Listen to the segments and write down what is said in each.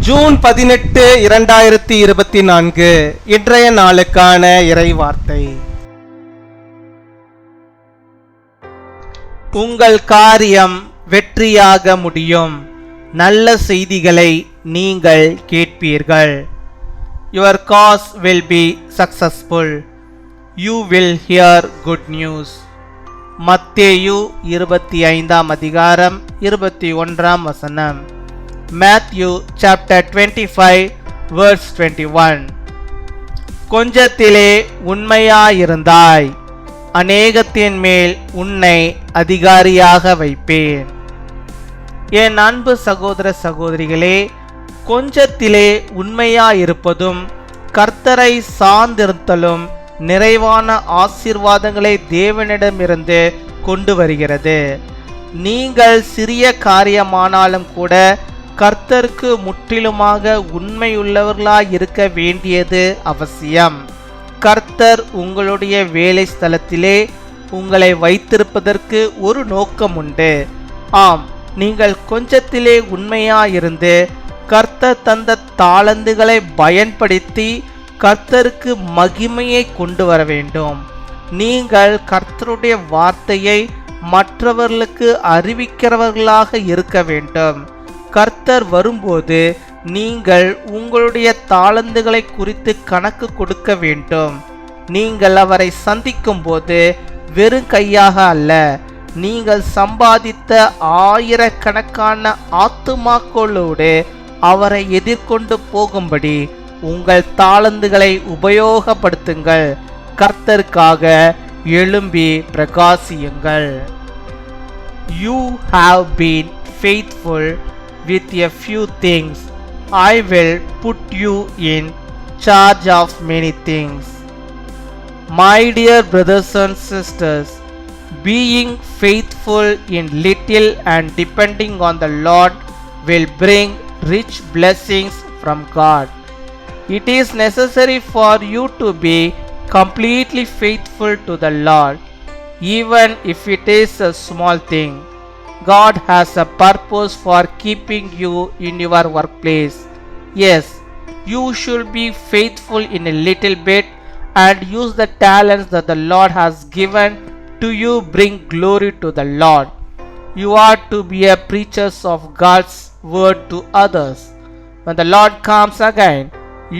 June 18, 2024 இன்றைய நாளுக்கான இறைவார்த்தை. உங்கள் காரியம் வெற்றியாக முடியும். நல்ல செய்திகளை நீங்கள் கேட்பீர்கள். Your cause will be successful. You will hear good news. மத்தேயு 25 அதிகாரம் 21 வசனம். Matthew chapter 25 verse 21. கொஞ்சத்திலே உண்மையாயிருந்தாய், அநேகத்தின் மேல் உன்னை அதிகாரியாக வைப்பேன். என் அன்பு சகோதர சகோதரிகளே, கொஞ்சத்திலே உண்மையாயிருப்பதும் கர்த்தரை சார்ந்திருத்தலும் நிறைவான ஆசீர்வாதங்களை தேவனிடமிருந்து கொண்டு வருகிறது. நீங்கள் சிறிய காரியமானாலும் கூட கர்த்தருக்கு முற்றிலுமாக உண்மையுள்ளவர்களாய் இருக்க வேண்டியது அவசியம். கர்த்தர் உங்களுடைய வேலை ஸ்தலத்திலே உங்களை வைத்திருப்பதற்கு ஒரு நோக்கம் உண்டு. ஆம், நீங்கள் கொஞ்சத்திலே உண்மையாயிருந்து கர்த்தர் தந்த தாளந்துகளை பயன்படுத்தி கர்த்தருக்கு மகிமையை கொண்டு வர வேண்டும். நீங்கள் கர்த்தருடைய வார்த்தையை மற்றவர்களுக்கு அறிவிக்கிறவர்களாக இருக்க வேண்டும். கர்த்தர் வரும்போது நீங்கள் உங்களுடைய தாளந்துகளை குறித்து கணக்கு கொடுக்க வேண்டும். நீங்கள் அவரை சந்திக்கும் போது வெறும் கையாக அல்ல, நீங்கள் சம்பாதித்த ஆயிரக்கணக்கான ஆத்துமாக்களோடு அவரை எதிர்கொண்டு போகும்படி உங்கள் தாளந்துகளை உபயோகப்படுத்துங்கள். கர்த்தருக்காக எழும்பி பிரகாசியுங்கள். You have been faithful with a few things. I will put you in charge of many things. My dear brothers and sisters, being faithful in little and depending on the Lord will bring rich blessings from God. It is necessary for you to be completely faithful to the Lord, even if it is a small thing. God has a purpose for keeping you in your workplace. Yes, you should be faithful in a little bit and use the talents that the Lord has given to you. Bring glory to the Lord. You are to be a preachers of God's word to others. When the Lord comes again,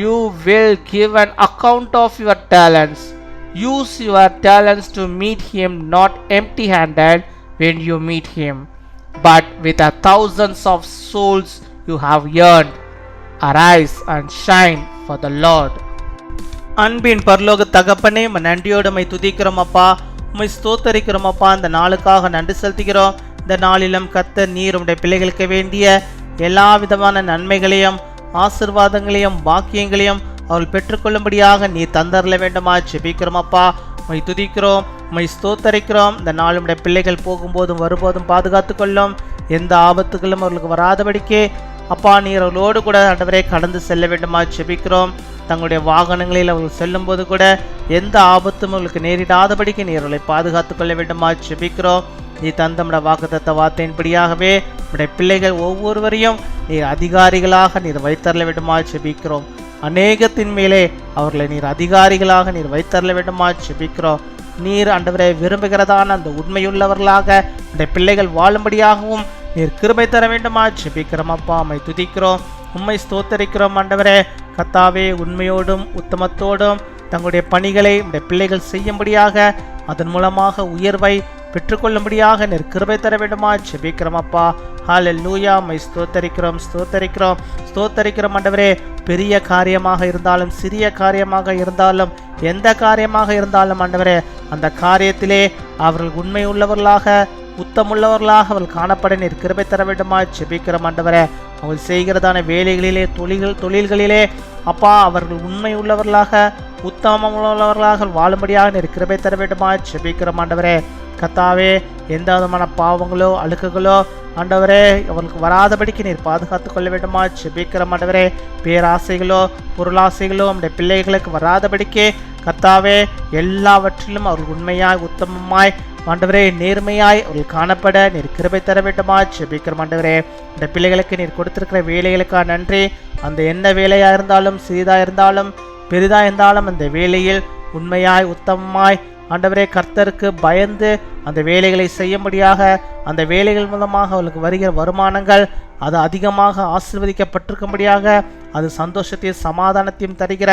you will give an account of your talents. Use your talents to meet him not empty-handed when you meet him, but with a thousands of souls you have earned. Arise and shine for the Lord. அன்பின் பரலோக தகப்பனே, நன்றியோடு உம்மை துதிக்கிறோம் அப்பா, உம்மை ஸ்தோத்தரிக்கிறோம் அப்பா. இந்த நாளுக்காக நன்றி செலுத்துகிறோம். இந்த நாளிலும் கர்த்தர் நீர் உம்முடைய பிள்ளைகளுக்கு வேண்டிய எல்லா விதமான நன்மைகளையும் ஆசீர்வாதங்களையும் பாக்கியங்களையும் அவர்கள் பெற்றுக்கொள்ளும்படியாக நீர் தந்தரல வேண்டுமா ஜெபிக்கிறோம் அப்பா. உம்மை துதிக்கிறோம், உம்மை ஸ்தோத்தரிக்கிறோம். இந்த நாள் உம்முடைய பிள்ளைகள் போகும்போதும் வரும்போதும் பாதுகாத்து கொள்ளும். எந்த ஆபத்துகளும் அவர்களுக்கு வராதபடிக்கே அப்பா நீர் அவர்களோடு கூட ஆண்டவரே கடந்து செல்ல வேண்டுமா ஜெபிக்கிறோம். தங்களுடைய வாகனங்களில் அவர்கள் செல்லும் போது கூட எந்த ஆபத்தும் அவர்களுக்கு நேரிடாதபடிக்கு நீர் அவர்களை பாதுகாத்து கொள்ள வேண்டுமா ஜெபிக்கிறோம். நீ தந்தமுட வாக்குத்தத்த வார்த்தையின்படியாகவே உடைய பிள்ளைகள் ஒவ்வொருவரையும் நீர் அதிகாரிகளாக நீர் வைத்தரல வேண்டுமா ஜெபிக்கிறோம். அநேகத்தின் மேலே அவர்களை நீர் அதிகாரிகளாக நீர் வைத்தரல வேண்டுமா ஜெபிக்கிறோம். நீர் ஆண்டவரை விரும்புகிறதான அந்த உண்மையுள்ளவர்களாக உடைய பிள்ளைகள் வாழும்படியாகவும் நீர் கிருபை தர வேண்டுமா ஜெபிக்கிறோம் அப்பா. உம்மை துதிக்கிறோம், உம்மை ஸ்தோத்தரிக்கிறோம் ஆண்டவரே. கர்த்தாவே, உண்மையோடும் உத்தமத்தோடும் தங்களுடைய பணிகளை உடைய பிள்ளைகள் செய்யும்படியாக அதன் மூலமாக உயர்வை பெற்றுக்கொள்ளும்படியாக நீர் கிருபை தர வேண்டுமா ஜெபிக்கிறோம் அப்பா. ஹல்லேலூயா. உம்மை ஸ்தோத்தரிக்கிறோம் ஸ்தோத்தரிக்கிறோம் ஸ்தோத்தரிக்கிறோம் ஆண்டவரே. பெரிய காரியமாக இருந்தாலும் சிறிய காரியமாக இருந்தாலும் எந்த காரியமாக இருந்தாலும் ஆண்டவரே, அந்த காரியத்திலே அவர்கள் உண்மை உள்ளவர்களாக உத்தமுள்ளவர்களாக அவர்கள் காணப்பட நீர் கிருபை தர வேண்டுமா ஜெபிக்கிறோம் ஆண்டவரே. அவர்கள் செய்கிறதான வேலைகளிலே தொழில்களிலே அப்பா அவர்கள் உண்மை உள்ளவர்களாக உத்தமமுள்ளவர்களாக வாழும்படியாக நீர் கிருபை தர வேண்டுமா ஜெபிக்கிறோம் ஆண்டவரே. கர்த்தாவே, எந்த விதமான பாவங்களோ அழுக்குகளோ ஆண்டவரே அவர்களுக்கு வராதபடிக்கு நீர் பாதுகாத்து கொள்ள வேண்டுமா ஜெபிக்கிறோம் ஆண்டவரே. பேராசைகளோ பொருளாசைகளோ நம்முடைய பிள்ளைகளுக்கு வராதபடிக்கே கர்த்தாவே எல்லாவற்றிலும் அவர்கள் உண்மையாய் உத்தமமாய் ஆண்டவரே நேர்மையாய் அவர்கள் காணப்பட நீர் கிருபை தர வேண்டுமா ஜெபிக்கிறோம். ஆண்டவரே இந்த பிள்ளைகளுக்கு நீர் கொடுத்திருக்கிற வேலைகளுக்காக நன்றி. அந்த என்ன வேலையா இருந்தாலும் சிறிதா இருந்தாலும் பெரிதா இருந்தாலும் அந்த வேலையில் உண்மையாய் உத்தமமாய் ஆண்டவரே கர்த்தருக்கு பயந்து அந்த வேலைகளை செய்யும்படியாக அந்த வேலைகள் மூலமாக அவளுக்கு வருகிற வருமானங்கள் அது அதிகமாக ஆசீர்வதிக்கப்பட்டிருக்கும்படியாக அது சந்தோஷத்தையும் சமாதானத்தையும் தருகிற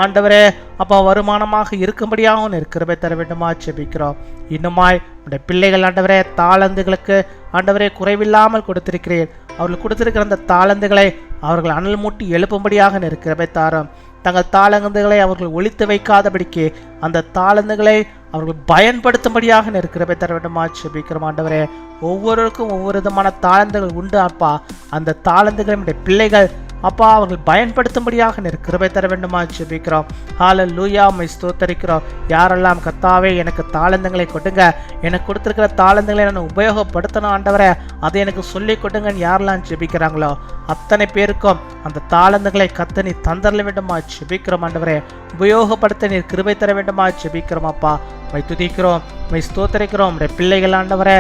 ஆண்டவரே அப்பா வருமானமாக இருக்கும்படியாக நீர் கிருபை தர வேண்டுமா ஜெபிக்கிறோம். இன்னுமாய் இந்த பிள்ளைகள் ஆண்டவரே தாளந்துகளுக்கு ஆண்டவரே குறைவில்லாமல் கொடுத்திருக்கிறேன். அவர்கள் கொடுத்திருக்கிற அந்த தாளந்துகளை அவர்கள் அனல் மூட்டி எழுப்பும்படியாக நீர் கிருபை தாரும். தங்கள் தாளந்துகளை அவர்கள் ஒழித்து வைக்காதபடிக்கு அந்த தாளந்துகளை அவர்கள் பயன்படுத்தும்படியாக நீர் கிருபை தர வேண்டுமா ஜெபிக்கிறோம். ஆண்டவரே ஒவ்வொருவருக்கும் ஒவ்வொரு விதமான தாளந்துகள் உண்டு அப்பா. அந்த தாளந்துகளை நம்முடைய பிள்ளைகள் அப்பா அவர்கள் பயன்படுத்தும்படியாக நீர் கிருபை தர வேண்டுமா ஜெபிக்கிறோம். ஹல்லேலூயா உம்மை ஸ்தோத்தரிக்கிறோம். யாரெல்லாம் கர்த்தாவே எனக்கு தாளந்துகளை கொடுங்க, எனக்கு கொடுத்திருக்கிற தாளந்துகளை நான் உபயோகப்படுத்தணும் ஆண்டவரே அதை எனக்கு சொல்லி கொடுங்கன்னு யாரெல்லாம் ஜெபிக்கிறாங்களோ அத்தனை பேருக்கும் அந்த தாளந்துகளை கர்த்தர் நீர் தந்தரல வேண்டுமா ஜெபிக்கிறோம். ஆண்டவரே உபயோகப்படுத்த நீர் கிருபை தர வேண்டுமா ஜெபிக்கிறோம் அப்பா. உம்மை துதிக்கிறோம், உம்மை ஸ்தோத்தரிக்கிறோம். நம்முடைய பிள்ளைகள் ஆண்டவரே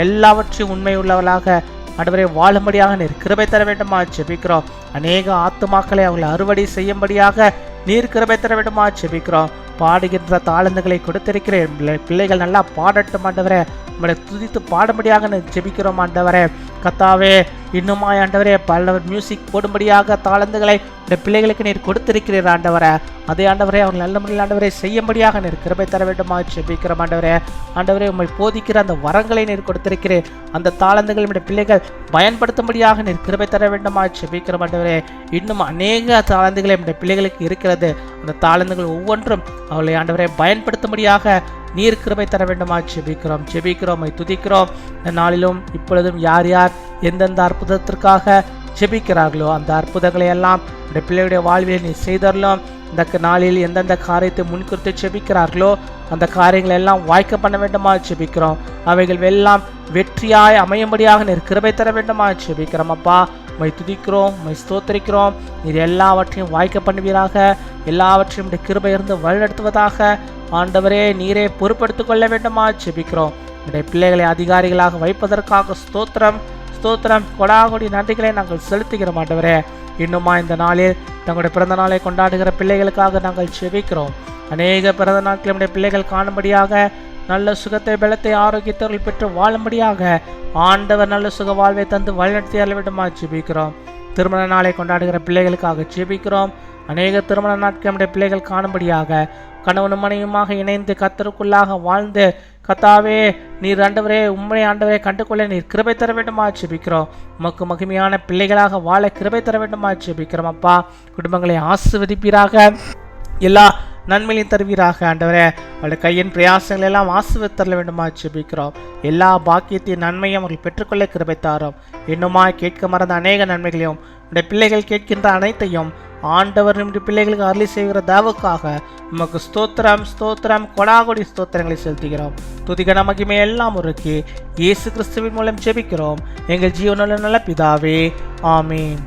எல்லாவற்றையும் உண்மை உள்ளவர்களாக ஆண்டவரே வாழும்படியாக நீர் கிருபை தர வேண்டுமா ஜெபிக்கிறோம். அநேக ஆத்துமாக்களை அவர்களை அறுவடை செய்யும்படியாக நீர் கிருபை தர வேண்டுமா ஜெபிக்கிறோம். பாடுகின்ற தாளந்துகளை கொடுத்திருக்கிறேன். பிள்ளைகள் நல்லா பாடட்டும் ஆண்டவரே. உங்களை துதித்து பாடும்படியாக ஜெபிக்கிறோம் ஆண்டவரே. கர்த்தாவே இன்னுமாய் ஆண்டவரே பல்லவர் மியூசிக் போடும்படியாக தாளந்துகளை இந்த பிள்ளைகளுக்கு நீர் கொடுத்திருக்கிறீர் ஆண்டவரே. அதே ஆண்டவரே அவர்கள் நல்ல முறையில் ஆண்டவரை செய்யும்படியாக நீர் கிருபை தர வேண்டுமா ஜெபிக்கிறோம் ஆண்டவரே. ஆண்டவரே உம்மை போதிக்கிற அந்த வரங்களை நீர் கொடுத்திருக்கிறேன். அந்த தாளந்துகள் நம்முடைய பிள்ளைகள் பயன்படுத்தும்படியாக நீர் கிருபை தர வேண்டுமா ஜெபிக்கிறோம் ஆண்டவரே. இன்னும் அநேக தாளந்துகளை நம்முடைய பிள்ளைகளுக்கு இருக்கிறது. அந்த தாளந்துகள் ஒவ்வொன்றும் அவர்களை ஆண்டவரை பயன்படுத்தும்படியாக நீர் கிருபை தர வேண்டுமா ஜெபிக்கிறோம். ஜெபிக்கிறோம், துதிக்கிறோம். இந்த நாளிலும் இப்பொழுதும் யார் யார் எந்தெந்த அற்புதத்திற்காக ஜெபிக்கிறார்களோ அந்த அற்புதங்களை எல்லாம் இந்த பிள்ளையுடைய வாழ்வில் நீ செய்தரலாம். இந்த நாளில் எந்தெந்த காரியத்தை முன்குறித்து ஜெபிக்கிறார்களோ அந்த காரியங்களை எல்லாம் வாய்க்க பண்ண வேண்டுமா ஜெபிக்கிறோம். அவைகள் எல்லாம் வெற்றியாய் அமையும்படியாக நீர் கிருபை தர வேண்டுமா ஜெபிக்கிறோம் அப்பா. உம்மை துதிக்கிறோம், உம்மை ஸ்தோத்தரிக்கிறோம். நீர் எல்லாவற்றையும் வாய்க்க பண்ணுவீராக. எல்லாவற்றையும் உடைய கிருபை இருந்து வழிநடத்துவதாக ஆண்டவரே நீரே பொறுப்படுத்திக் கொள்ள வேண்டுமா ஜெபிக்கிறோம். உடைய பிள்ளைகளை அதிகாரிகளாக வைப்பதற்காக ஸ்தோத்திரம் ஸ்தோத்திரம் கொடாகொடி நன்றிகளை நாங்கள் செலுத்துகிறோம் ஆண்டவரே. இன்னுமா இந்த நாளில் தங்களுடைய பிறந்த நாளை கொண்டாடுகிற பிள்ளைகளுக்காக நாங்கள் ஜெபிக்கிறோம். அநேக பிறந்த நாட்கள் நம்முடைய பிள்ளைகள் காணும்படியாக நல்ல சுகத்தை பலத்தை ஆரோக்கியத்தவர்கள் பெற்று வாழும்படியாக ஆண்டவர் நல்ல சுக வாழ்வை தந்து வழிநடத்தி அருள வேண்டுமா ஜெபிக்கிறோம். திருமண நாளை கொண்டாடுகிற பிள்ளைகளுக்காக ஜெபிக்கிறோம். அநேக திருமண நாட்கள் நம்முடைய பிள்ளைகள் காணும்படியாக கணவனும் மனைவியுமாக இணைந்து கர்த்தருக்குள்ளாக வாழ்ந்து கர்த்தாவே நீர் ஆண்டவரே உம்மை ஆண்டவரை கண்டுகொள்ள நீர் கிருபை தர வேண்டுமா ஜெபிக்கிறோம். உமக்கு மகிமையான பிள்ளைகளாக வாழ கிருபை தர வேண்டுமா ஜெபிக்கிறோம் அப்பா. குடும்பங்களை ஆசீர்வதிப்பீராக, எல்லா நன்மையிலையும் தருவீராக ஆண்டவரே. அவருடைய கையின் பிரயாசங்கள் எல்லாம் ஆசீர்வதித்தர வேண்டுமா ஜெபிக்கிறோம். எல்லா பாக்கியத்தையும் நன்மையும் அவர்கள் பெற்றுக்கொள்ள கிருபை தாரும். இன்னுமா கேட்க மறந்த அநேக நன்மைகளையும் உடைய பிள்ளைகள் கேட்கின்ற அனைத்தையும் ஆண்டவர் நம்முடைய பிள்ளைகளுக்கு அருளி செய்கிற தாவுக்காக உமக்கு ஸ்தோத்திரம் ஸ்தோத்திரம் கொடாகொடி ஸ்தோத்திரங்களை செலுத்துகிறோம். துதிகன மகிமை எல்லாம் ஒருக்கி இயேசு கிறிஸ்துவின் மூலம் ஜெபிக்கிறோம் எங்கள் ஜீவனுள்ள நல்ல பிதாவே, ஆமீன்.